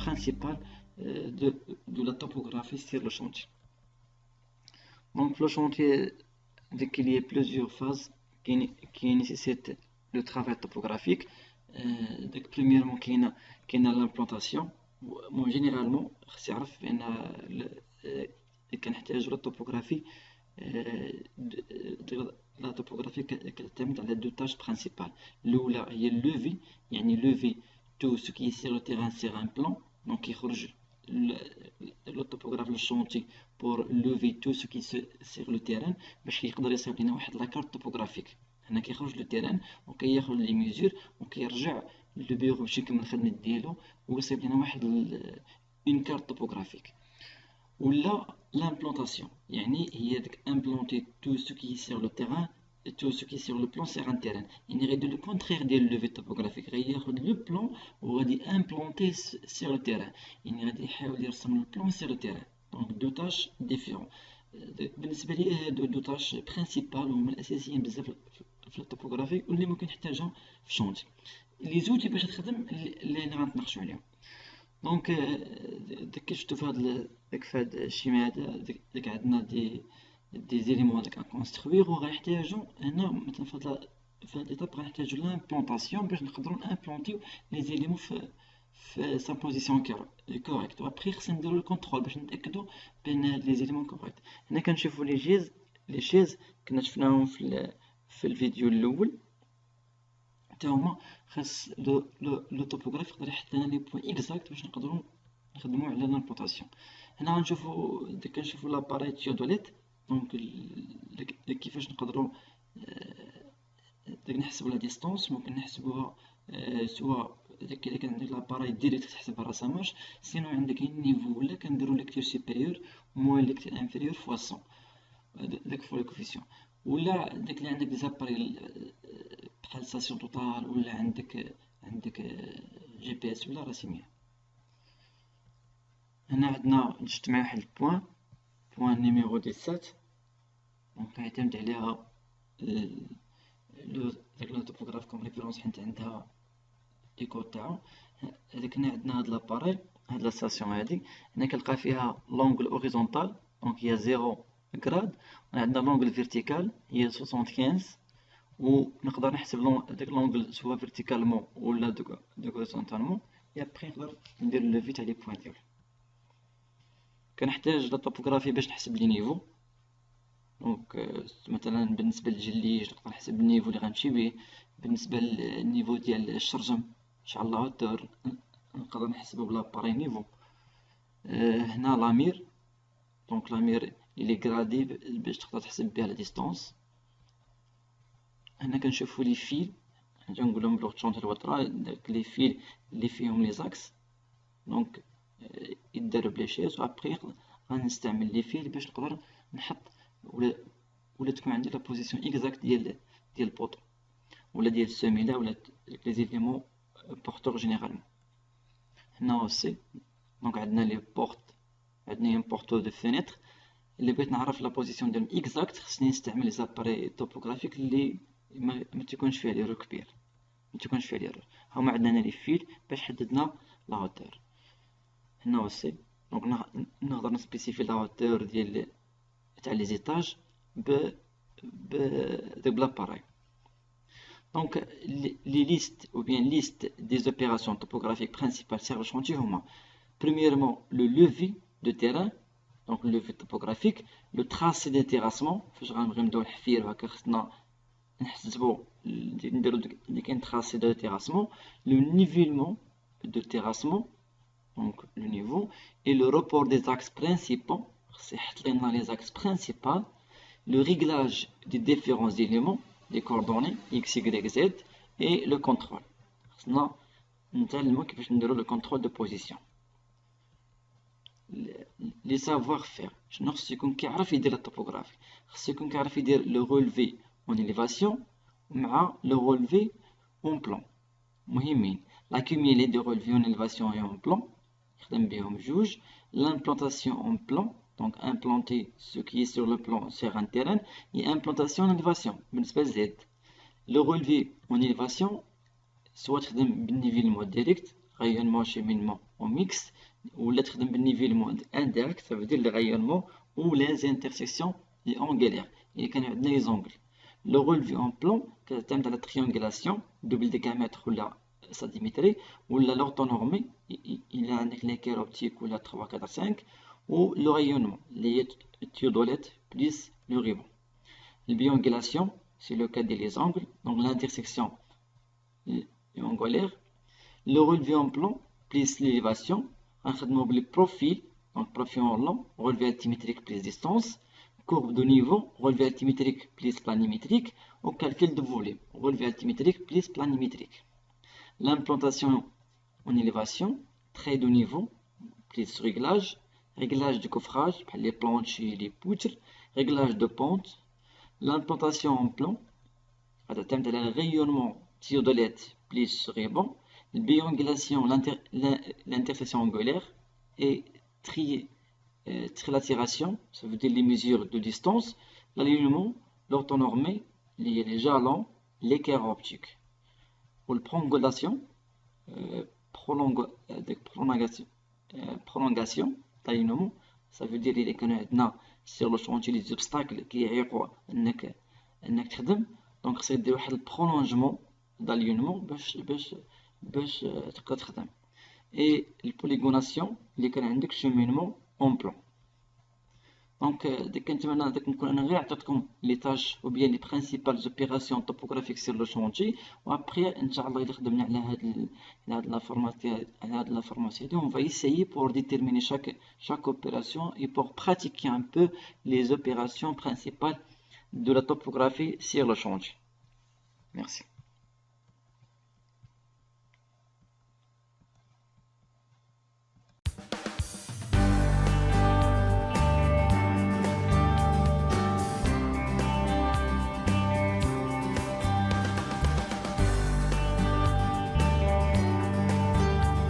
principales de la topographie sur le chantier. Donc le chantier, dès qu'il y a plusieurs phases qui nécessitent le travail topographique, premièrement qu'il y a l'implantation. Généralement خص يعرف بأن كنحتاجو لا topographie. La topographie تعتمد على deux tâches principales. الأولى هي lever، يعني lever tout ce qui est sur le terrain sur un plan. Donc يخرج le topographe le chantier pour lever tout ce qui est sur le terrain باش يقدر يصايب لنا واحد لا كارت توبوغرافيك. هنا كيخرج لو تيران وكياخذ لي ميزور وكيرجع للبيرو باش يكمل الخدمه ديالو ويصايب لنا واحد اون كارت توبوغرافيك. ولا l'implantation، يعني هي داك امبلونتي tout ce qui est sur le terrain et tout ce qui est sur le plan sur un terrain. يعني غيدير لو كونترير ديال لوفي توبوغرافيك، غياخذ لو بلان وغادي امبلونتي sur le terrain، يعني غادي يحاول يرسم البلان sur le terrain. دونك دو تاش ديفيرون. بالنسبه لي هادو دو تاش برينسيبال هما الاساسيين بزاف في التوبوغرافي واللي ممكن نحتاجهم في الشونتي. لي زوتي باش تخدم اللي غنتناقشوا عليهم. دونك داك كي شفتوا في هاد الشيما هذا داك عندنا دي زيليمون داك كونستروير وغنحتاجو هنا مثلا في هاد ليطاب غنحتاجو لامبلونطاسيون باش نقدروا امبلونتيو لي زيليمون في sa position correcte. وابخي خصنا نديرو الكونترول باش نتاكدوا بان لي زيليمون كوريكت. هنا كنشوفوا لي شيز كنا شفناهم في الفيديو الاول حتى هما خاص لو توبوغراف يقدر يحط لنا لي بوين اكزاكت باش نقدروا نخدموا على لامبلونطاسيون. هنا غنشوفوا كنشوفوا لاباري تيودوليت. دونك كيفاش نقدروا نحسبوا لا ديستانس. ممكن نحسبوها سواء اذا كان عندك لاباري ديريكت تحسبها راه سامارش، سينو عندك النيفو ولا كنديروا ليكتير سوبيريور موان ليكتير انفيريور فوا 100 داك فوا ليكوفيسيون. ولا داك اللي عندك دي زاباري بحال ستاسيون توتال ولا عندك جي بي اس ولا راه سيمية. هنا عندنا جبت معايا واحد بوان نيميرو 17. دونك كيعتمد عليها داك لو توبوغراف كوم ريفيرونس حيت عندها ليكو تاعو. هذيك هنا عندنا هاد لاباريل هاد لا ستاسيون هادي. هنا كنلقى فيها لونغل اوريزونتال دونك هي 0 غراد، عندنا لونغل فيرتيكال هي 75 ونقدر نحسب داك لونغل سوا فيرتيكالمون ولا دوك هوريزونتالمون. اي ابري نقدر ندير لوفي تاع لي بوين ديالي. كنحتاج لا توبوغرافي باش نحسب لي نيفو. دونك مثلا بالنسبه للجليج نقدر نحسب النيفو اللي غنمشي به. بالنسبه للنيفو ديال الشرجم شحال لا هوتور نقدر نحسبو بلا باري نيفو. هنا لامير دونك لامير اللي غرادي باش تقدر تحسب بها لا ديستانس. هنا كنشوفو لي فيل حاجه نقولهم بلغه شونتي الوطرا داك لي فيل اللي فيهم لي زاكس دونك يداروا بلي شيز. وابخي غنستعمل لي فيل باش نقدر نحط ولا تكون عندي لا بوزيسيون اكزاكت ديال البوطو ولا ديال السميله ولا لي زيليمون بورتور جينيرالمون. هنا اوسي دونك عندنا لي بورت، عندنا ان بورتو دو فينيتر. اللي بغيت نعرف لا بوزيسيون ديالهم اكزاكت خصني نستعمل لي زاباري توبوغرافيك اللي ما تكونش فيها ليرور كبير، ما تكونش فيها ليرور. هما عندنا لي فيل باش حددنا لا هوتور. هنا اوسي دونك نقدر نسبيسيفي لا هوتور ديال تاع لي زيتاج بلا باراي. Donc, les listes ou bien liste des opérations topographiques principales sur le chantier هما premièrement le levé de terrain donc le levé topographique, le tracé des terrassements فاش غنبغي نبداو الحفير وهكا خصنا نحسبوا نديرو اللي كاين tracé de terrassement, le nivellement de terrassement donc le niveau et le report des axes principaux خص يحط لنا les axes principaux, le réglage des différents éléments les coordonnées x, y, z et le contrôle. خصنا نتعلمو كيفاش نديرو le contrôle de position. les savoir faire شنو خصو يكون كيعرف يدير الطوبوغرافي. خصو يكون كيعرف يدير le relevé en élévation مع le relevé en plan مهمين. l'accumulé de relevé en élévation et en plan يخدم بهم جوج. l'implantation en plan donc implanter ce qui est sur le plan sur un terrain et implantation en élévation بالنسبة ل Z. le relevé en élévation soit تخدم بالنيفيلمون ديريكت rayonnement cheminement au mixte, ou l'être d'un nivellement indirect, ça veut dire le rayonnement ou les intersections angulaires. Il y a les angles. Le relevé en plan, qui est la triangulation, double décamètre ou la centimétrie, ou l'orthonormée, il a un éclair optique ou la 3, 4, 5, ou le rayonnement, les théodolètes plus le ruban. La biangulation, c'est le cas des angles, donc l'intersection angulaire. Le relevé en plan plus l'élévation, un traitement de profil, donc profil en long, relevé altimétrique plus distance, courbe de niveau, relevé altimétrique plus planimétrique, ou calcul de volume, relevé altimétrique plus planimétrique. L'implantation en élévation, trait de niveau plus réglage, réglage du coffrage, les planches et les poutres, réglage de pente. L'implantation en plan, le rayonnement théodolète plus ruban, la biangulation, l'intersection angulaire et trilatération, ça veut dire les mesures de distance, l'alignement, l'orthonormée, les jalons, l'équerre optique. Pour la prolongation, l'alignement, ça veut dire qu'il y a sur le chantier des obstacles qui يعيقوا انك تخدم دونك خصك دير واحد البرولونجمون d'alignement باش تقدر تخدم. et البوليغوناسيون اللي كان عندك cheminement en plan. دونك كنتمنى نكون انا غير عطيتكم لي تاج ou bien les principales opérations topographiques sur le chantier, و après ان شاء الله الا خدمنا على هاد la formation on va essayer pour déterminer chaque opération et pour pratiquer un peu les opérations principales de la topographie sur le chantier. Merci.